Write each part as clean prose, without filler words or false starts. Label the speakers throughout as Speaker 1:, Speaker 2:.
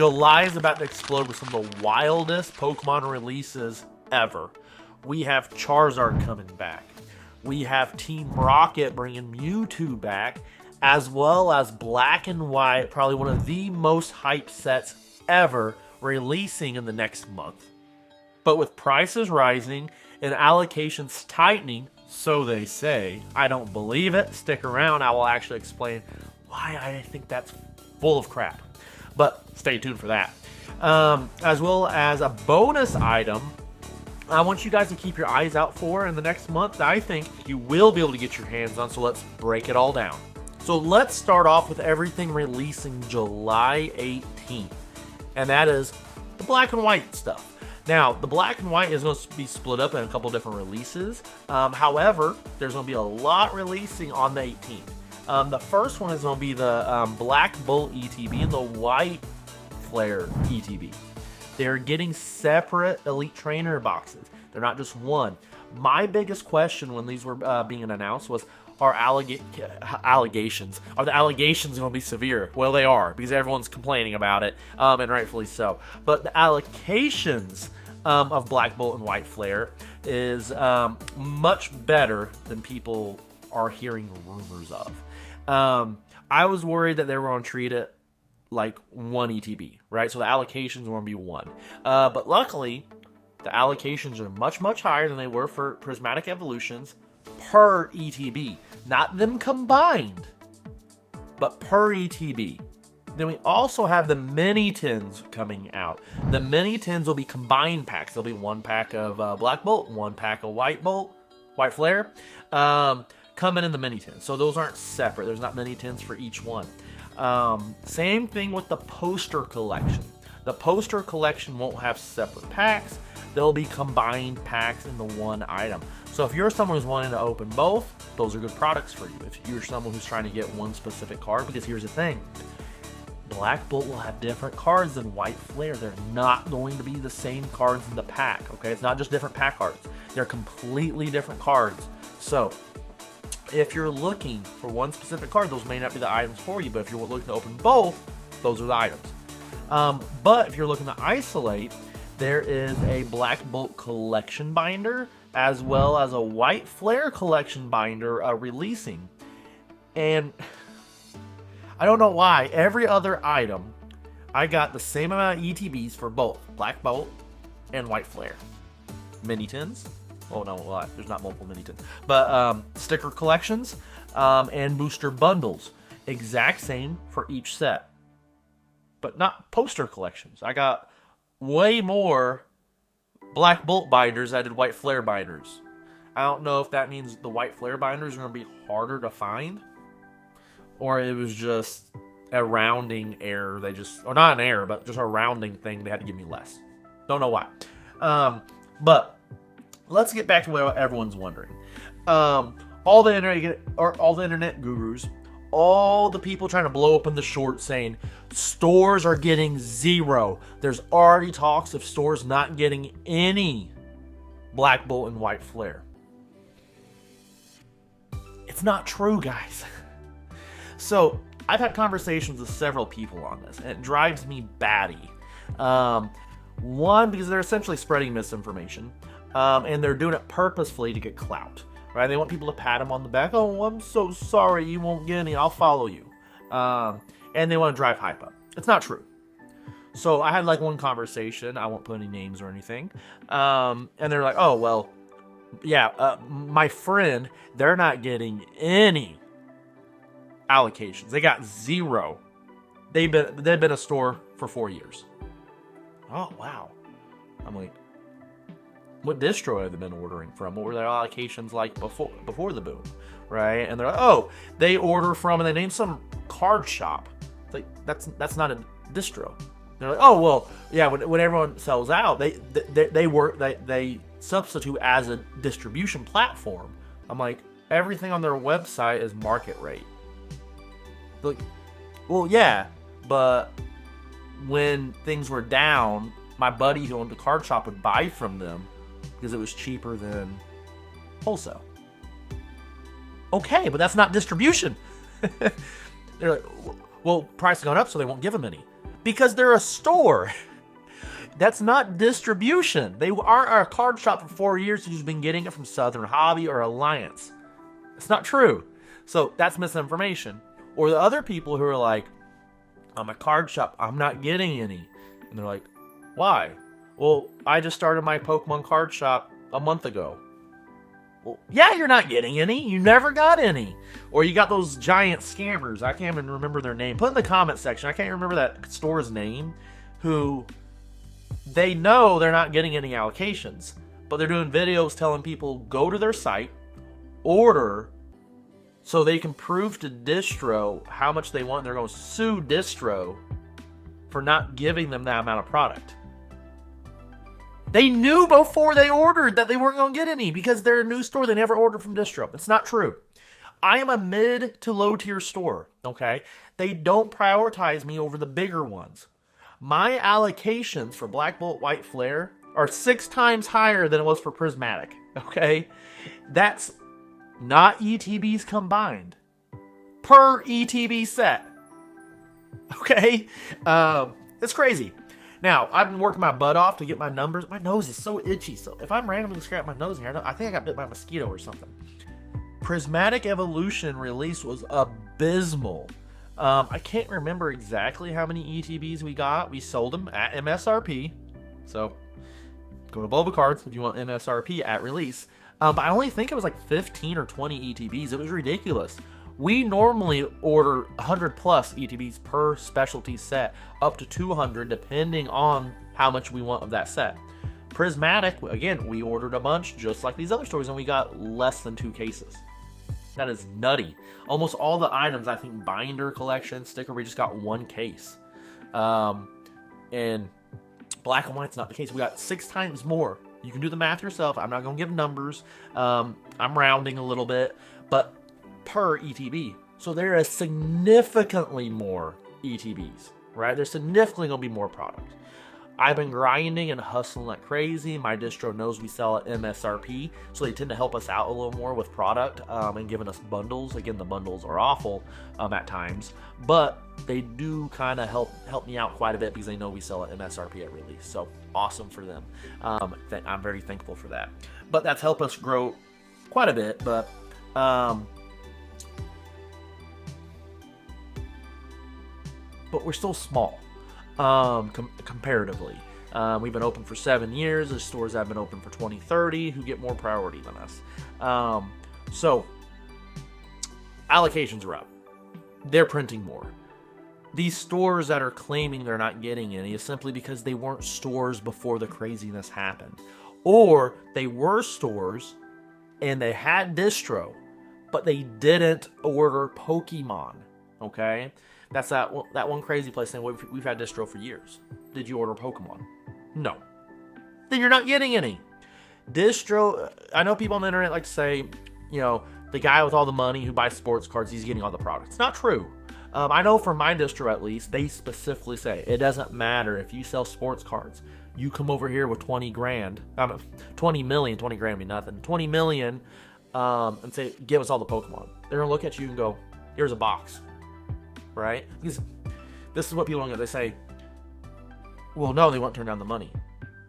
Speaker 1: July is about to explode with some of the wildest Pokemon releases ever. We have Charizard coming back. We have Team Rocket bringing Mewtwo back, as well as Black and White, probably one of the most hyped sets ever, releasing in the next month. But with prices rising and allocations tightening, so they say, I don't believe it. Stick around, I will actually explain why I think that's full of crap. But stay tuned for that. As well as a bonus item I want you guys to keep your eyes out for in the next month that I think you will be able to get your hands on, so let's break it all down. So let's start off with everything releasing July 18th, and that is the Black and White stuff. Now, the Black and White is going to be split up in a couple different releases. However, there's going to be a lot releasing on the 18th. The first one is going to be the Black Bolt ETB and the White Flare ETB. They're getting separate Elite Trainer boxes. They're not just one. My biggest question when these were being announced was, are allegations? Are the allegations going to be severe? Well, they are, because everyone's complaining about it, and rightfully so. But the allocations of Black Bolt and White Flare is much better than people are hearing rumors of. I was worried that they were going to treat it like one ETB, right? So the allocations are going to be one. But luckily, the allocations are much, much higher than they were for Prismatic Evolutions per ETB. Not them combined, but per ETB. Then we also have the mini tins coming out. The mini tins will be combined packs. There'll be one pack of Black Bolt, one pack of White Flare, coming in the mini tins. So those aren't separate. There's not mini tins for each one. Same thing with the poster collection. The poster collection won't have separate packs. They'll be combined packs in the one item. So if you're someone who's wanting to open both, those are good products for you. If you're someone who's trying to get one specific card, because here's the thing. Black Bolt will have different cards than White Flare. They're not going to be the same cards in the pack, okay? It's not just different pack cards. They're completely different cards. So if you're looking for one specific card, those may not be the items for you, but if you're looking to open both, those are the items. But if you're looking to isolate, there is a Black Bolt collection binder, as well as a White Flare collection binder releasing. And I don't know why, every other item, I got the same amount of ETBs for both Black Bolt and White Flare. Mini tins. Oh no, there's not multiple mini tins. But sticker collections and booster bundles. Exact same for each set. But not poster collections. I got way more Black Bolt binders than I did White Flare binders. I don't know if that means the White Flare binders are going to be harder to find, or it was just a rounding error. Or not an error, but just a rounding thing. They had to give me less. Don't know why. But let's get back to what everyone's wondering. All the internet gurus, all the people trying to blow open the short saying stores are getting zero. There's already talks of stores not getting any Black Bolt and White Flare. It's not true, guys. So I've had conversations with several people on this, and it drives me batty. One, because they're essentially spreading misinformation, and they're doing it purposefully to get clout. Right? They want people to pat them on the back. Oh, I'm so sorry, you won't get any. I'll follow you. And they want to drive hype up. It's not true. So I had like one conversation. I won't put any names or anything. And they're like, oh, well, yeah, my friend, they're not getting any allocations. They got zero. They've been a store for 4 years. Oh, wow. I'm like, what distro have they been ordering from? What were their allocations like before the boom, right? And they're like, oh, they order from, and they name some card shop. It's like, that's not a distro. They're like, oh, well, yeah, when everyone sells out, they substitute as a distribution platform. I'm like, everything on their website is market rate. Like, well, yeah, but when things were down, my buddy who owned the card shop would buy from them because it was cheaper than wholesale. Okay, but that's not distribution. They're like, well, price has gone up, so they won't give them any. Because they're a store. That's not distribution. They aren't a card shop for 4 years who's been getting it from Southern Hobby or Alliance. It's not true. So that's misinformation. Or the other people who are like, I'm a card shop, I'm not getting any. And they're like, why? Well, I just started my Pokemon card shop a month ago. Well, yeah, you're not getting any. You never got any. Or you got those giant scammers. I can't even remember their name. Put in the comment section. I can't remember that store's name. Who they know they're not getting any allocations. But they're doing videos telling people go to their site, order, so they can prove to distro how much they want. They're going to sue distro for not giving them that amount of product. They knew before they ordered that they weren't going to get any because they're a new store. They never ordered from distro. It's not true. I am a mid to low tier store, okay? They don't prioritize me over the bigger ones. My allocations for Black Bolt, White Flare are 6 times higher than it was for Prismatic, okay? That's not ETBs combined. Per ETB set. Okay? It's crazy. Now, I've been working my butt off to get my numbers. My nose is so itchy. So if I'm randomly scratching my nose here, I think I got bit by a mosquito or something. Prismatic Evolution release was abysmal. I can't remember exactly how many ETBs we got. We sold them at MSRP. So go to Bulba Cards if you want MSRP at release. But I only think it was like 15 or 20 ETBs. It was ridiculous. We normally order 100 plus ETBs per specialty set, up to 200 depending on how much we want of that set. Prismatic, again, we ordered a bunch just like these other stores and we got less than 2 cases. That is nutty. Almost all the items, I think binder collection, sticker, we just got 1 case. And Black and White's not the case. We got 6 times more. You can do the math yourself. I'm not going to give numbers. I'm rounding a little bit, but per ETB. So there is significantly more ETBs, right? There's significantly going to be more product. I've been grinding and hustling like crazy. My distro knows we sell at MSRP, so they tend to help us out a little more with product and giving us bundles. Again, the bundles are awful at times, but they do kind of help me out quite a bit because they know we sell at MSRP at release. So awesome for them. I'm very thankful for that. But that's helped us grow quite a bit. But we're still small comparatively. We've been open for 7 years. There's stores that have been open for 20, 30 who get more priority than us. So allocations are up. They're printing more. These stores that are claiming they're not getting any is simply because they weren't stores before the craziness happened. Or they were stores and they had distro, but they didn't order Pokemon. Okay? That's that one crazy place saying, we've had distro for years. Did you order Pokemon? No. Then you're not getting any. Distro, I know people on the internet like to say, the guy with all the money who buys sports cards, he's getting all the products. It's not true. I know from my distro at least, they specifically say, it doesn't matter if you sell sports cards. You come over here with 20 grand, 20 million, 20 grand be nothing, 20 million, and say, give us all the Pokemon. They're going to look at you and go, here's a box. Right? Because this is what people don't get. They say, well, no, they won't turn down the money.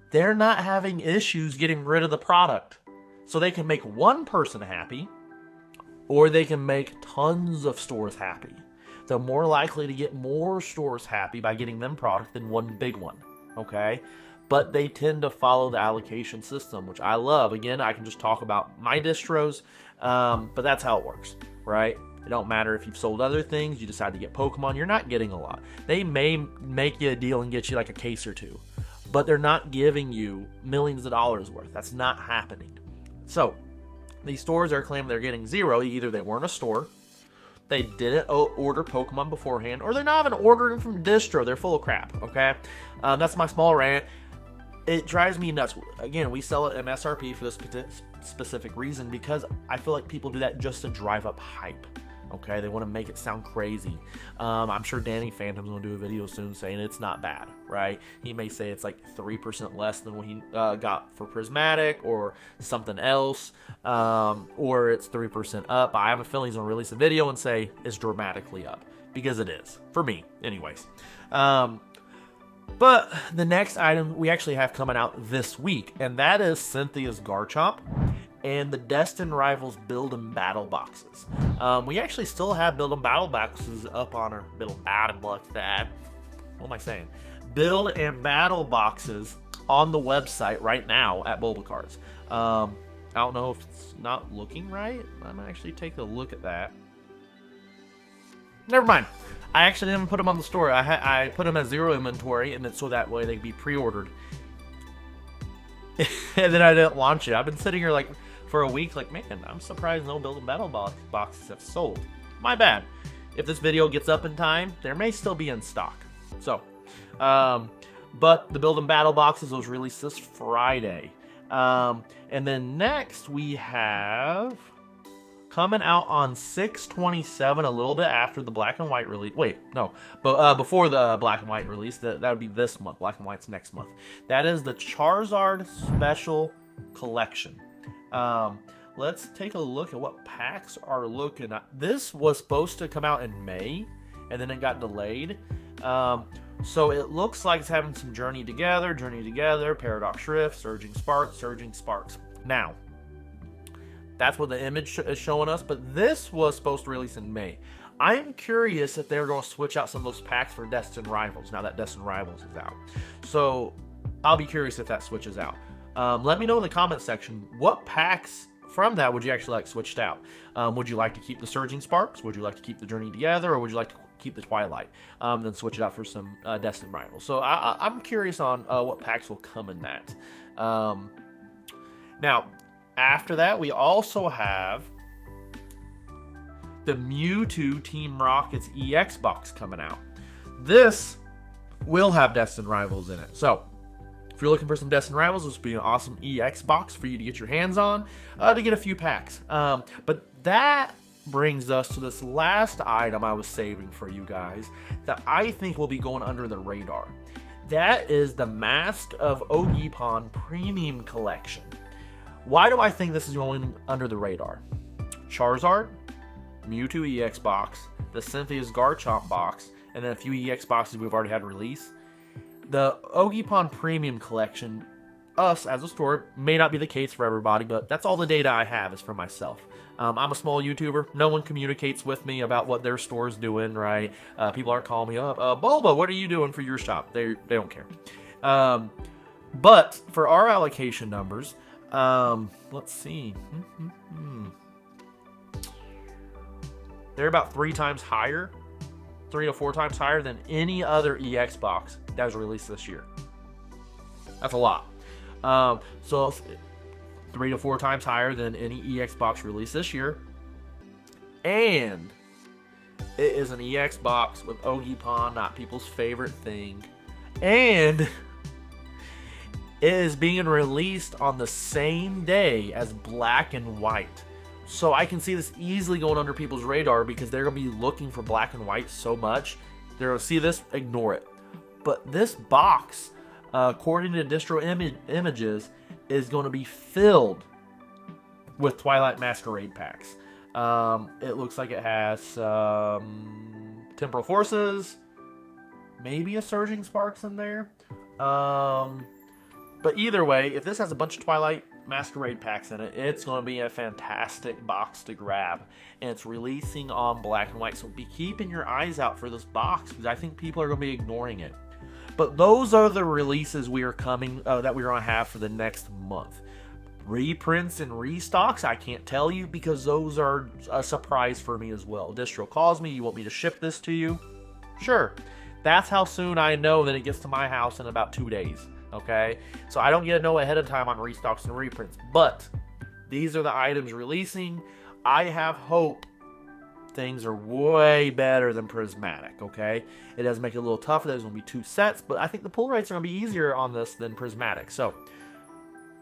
Speaker 1: They're not having issues getting rid of the product. So they can make one person happy, or they can make tons of stores happy. They're more likely to get more stores happy by getting them product than one big one. Okay? But they tend to follow the allocation system, which I love. Again, I can just talk about my distros, but that's how it works, right? It don't matter if you've sold other things, you decide to get Pokemon, you're not getting a lot. They may make you a deal and get you like a case or 2, but they're not giving you millions of dollars worth. That's not happening. So these stores are claiming they're getting 0. Either they weren't a store, they didn't order Pokemon beforehand, or they're not even ordering from distro. They're full of crap, okay? That's my small rant. It drives me nuts. Again, we sell at MSRP for this specific reason because I feel like people do that just to drive up hype. Okay, they want to make it sound crazy. I'm sure Danny Phantom's going to do a video soon saying it's not bad, right? He may say it's like 3% less than what he got for Prismatic or something else, or it's 3% up. I have a feeling he's going to release a video and say it's dramatically up, because it is, for me, anyways. But the next item we actually have coming out this week, and that is Cynthia's Garchomp and the Destined Rivals Build and Battle boxes. We actually still have Build and Battle boxes up on our Build and Battle box. What am I saying? Build and Battle boxes on the website right now at Bulbacards. I don't know if it's not looking right. I'm gonna actually take a look at that. Never mind. I actually didn't put them on the store. I put them as 0 inventory, and then so that way they can be pre-ordered. And then I didn't launch it. I've been sitting here like for a week, like, man, I'm surprised no Build and Battle boxes have sold. My bad. If this video gets up in time, there may still be in stock. So, but the Build and Battle boxes was released this Friday. And then next we have coming out on 6/27, a little bit after the Black and White release. Wait, no, but before the Black and White release, that would be this month. Black and White's next month. That is the Charizard Special Collection. Let's take a look at what packs are looking at. This was supposed to come out in May, and then it got delayed. So it looks like it's having some Journey Together, Paradox Rift, Surging Sparks. Now, that's what the image is showing us, but this was supposed to release in May. I'm curious if they're going to switch out some of those packs for Destined Rivals, now that Destined Rivals is out. So I'll be curious if that switches out. Let me know in the comment section, what packs from that would you actually like switched out? Would you like to keep the Surging Sparks? Would you like to keep the Journey Together? Or would you like to keep the Twilight? Then switch it out for some Destined Rivals. So I'm curious on what packs will come in that. Now, after that, we also have the Mewtwo Team Rocket's EX box coming out. This will have Destined Rivals in it. So, if you're looking for some Destined Rivals, this will be an awesome EX box for you to get your hands on, to get a few packs. But that brings us to this last item I was saving for you guys that I think will be going under the radar. That is the Mask of Ogerpon Premium Collection. Why do I think this is going under the radar? Charizard, Mewtwo EX box, the Cynthia's Garchomp box, and then a few EX boxes we've already had release. The Ogerpon Premium Collection, us as a store, may not be the case for everybody, but that's all the data I have is for myself. I'm a small YouTuber. No one communicates with me about what their store is doing, right? People aren't calling me up. Bulba, what are you doing for your shop? They don't care. But for our allocation numbers, let's see. They're about 3 times higher, 3 to 4 times higher than any other EX box that was released this year. That's a lot. So 3 to 4 times higher than any EX box released this year. And it is an EX box with Ogerpon, not people's favorite thing. And it is being released on the same day as Black and White. So I can see this easily going under people's radar because they're going to be looking for Black and White so much. They're going to see this, ignore it. But this box, according to Distro Images, is going to be filled with Twilight Masquerade packs. It looks like it has Temporal Forces, maybe a Surging Sparks in there. But either way, if this has a bunch of Twilight Masquerade packs in it, it's going to be a fantastic box to grab. And it's releasing on Black and White, so be keeping your eyes out for this box because I think people are going to be ignoring it. But those are the releases we are coming that we're going to have for the next month. Reprints and restocks, I can't tell you because those are a surprise for me as well. Distro calls me, you want me to ship this to you? Sure. That's how soon I know that it gets to my house in about 2 days. Okay, so I don't get to know ahead of time on restocks and reprints, but these are the items releasing. I have hope things are way better than Prismatic, okay? It does make it a little tougher. There's going to be 2 sets, but I think the pull rates are going to be easier on this than Prismatic. So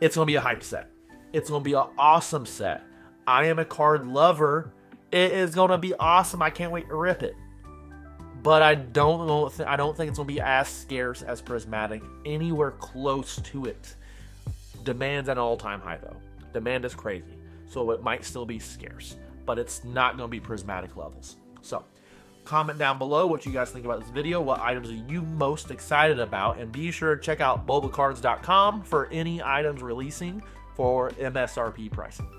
Speaker 1: it's going to be a hype set. It's going to be an awesome set. I am a card lover. It is going to be awesome. I can't wait to rip it. But I don't think it's going to be as scarce as Prismatic, anywhere close to it. Demand's at an all-time high, though. Demand is crazy. So it might still be scarce. But it's not going to be Prismatic levels. So, Comment down below what you guys think about this video, what items are you most excited about, and be sure to check out bulbacards.com for any items releasing for MSRP pricing.